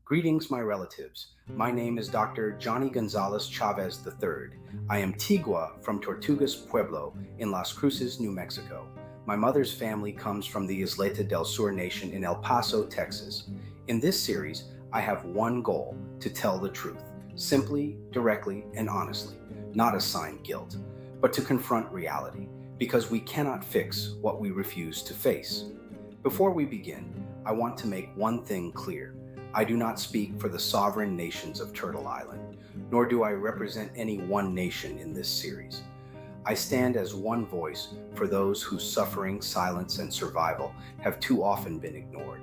Greetings, my relatives. My name is Dr. Johnny Gonzalez Chavez III. I am Tigua from Tortugas Pueblo in Las Cruces, New Mexico. My mother's family comes from the Isleta del Sur Nation in El Paso, Texas. In this series, I have one goal: to tell the truth, simply, directly, and honestly, not assign guilt, but to confront reality, because we cannot fix what we refuse to face. Before we begin, I want to make one thing clear. I do not speak for the sovereign nations of Turtle Island, nor do I represent any one nation in this series. I stand as one voice for those whose suffering, silence, and survival have too often been ignored.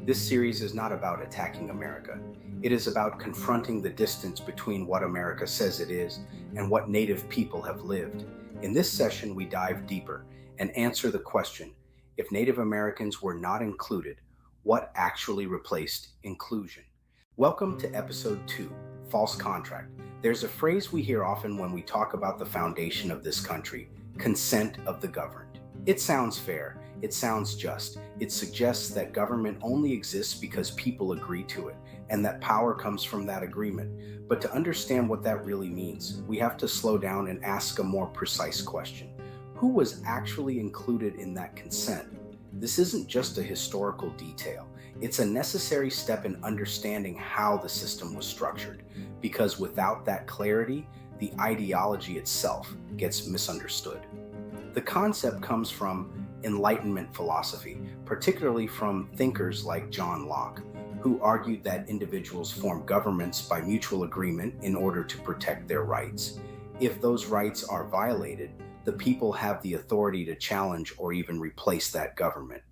This series is not about attacking America. It is about confronting the distance between what America says it is and what Native people have lived. In this session, we dive deeper and answer the question: if Native Americans were not included, what actually replaced inclusion? Welcome to episode 2, False Contract. There's a phrase we hear often when we talk about the foundation of this country: consent of the governed. It sounds fair, it sounds just, it suggests that government only exists because people agree to it, and that power comes from that agreement. But to understand what that really means, we have to slow down and ask a more precise question. Who was actually included in that consent? This isn't just a historical detail. It's a necessary step in understanding how the system was structured, because without that clarity, the ideology itself gets misunderstood. The concept comes from Enlightenment philosophy, particularly from thinkers like John Locke, who argued that individuals form governments by mutual agreement in order to protect their rights. If those rights are violated, the people have the authority to challenge or even replace that government.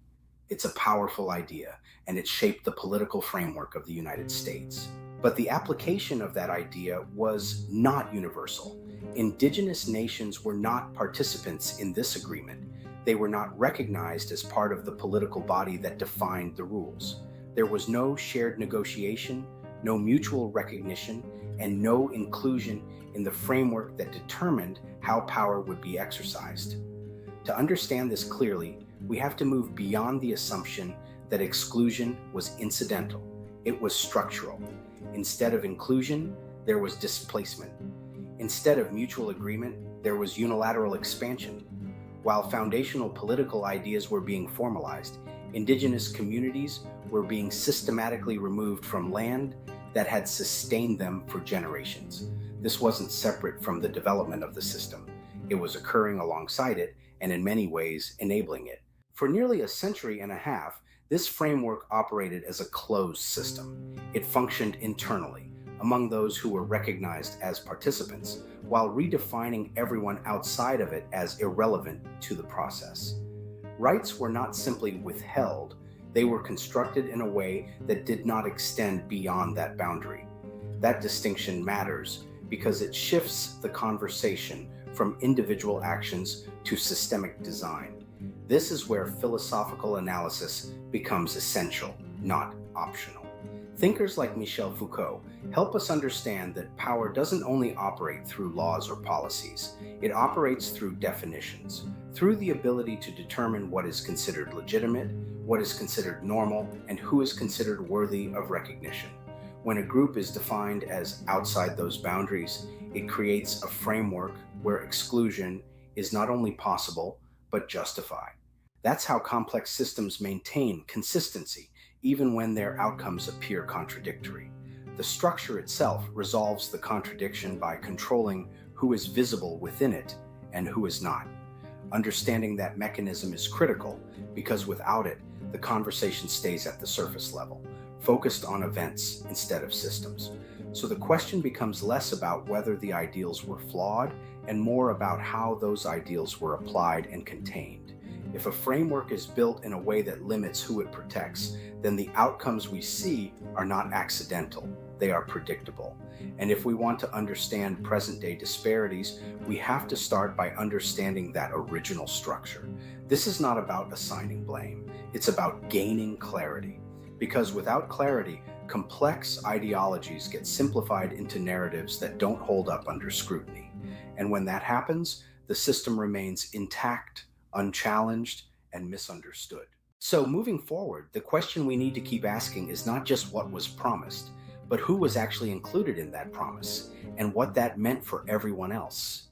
It's a powerful idea, and it shaped the political framework of the United States. But the application of that idea was not universal. Indigenous nations were not participants in this agreement. They were not recognized as part of the political body that defined the rules. There was no shared negotiation, no mutual recognition, and no inclusion in the framework that determined how power would be exercised. To understand this clearly, we have to move beyond the assumption that exclusion was incidental. It was structural. Instead of inclusion, there was displacement. Instead of mutual agreement, there was unilateral expansion. While foundational political ideas were being formalized, indigenous communities were being systematically removed from land that had sustained them for generations. This wasn't separate from the development of the system. It was occurring alongside it and in many ways enabling it. For nearly a century and a half, this framework operated as a closed system. It functioned internally, among those who were recognized as participants, while redefining everyone outside of it as irrelevant to the process. Rights were not simply withheld, they were constructed in a way that did not extend beyond that boundary. That distinction matters because it shifts the conversation from individual actions to systemic design. This is where philosophical analysis becomes essential, not optional. Thinkers like Michel Foucault help us understand that power doesn't only operate through laws or policies, it operates through definitions, through the ability to determine what is considered legitimate, what is considered normal, and who is considered worthy of recognition. When a group is defined as outside those boundaries, it creates a framework where exclusion is not only possible, but justified. That's how complex systems maintain consistency, even when their outcomes appear contradictory. The structure itself resolves the contradiction by controlling who is visible within it and who is not. Understanding that mechanism is critical because without it, the conversation stays at the surface level, focused on events instead of systems. So the question becomes less about whether the ideals were flawed and more about how those ideals were applied and contained. If a framework is built in a way that limits who it protects, then the outcomes we see are not accidental, they are predictable. And if we want to understand present-day disparities, we have to start by understanding that original structure. This is not about assigning blame, it's about gaining clarity. Because without clarity, complex ideologies get simplified into narratives that don't hold up under scrutiny. And when that happens, the system remains intact, unchallenged, and misunderstood. So, moving forward, the question we need to keep asking is not just what was promised, but who was actually included in that promise and what that meant for everyone else.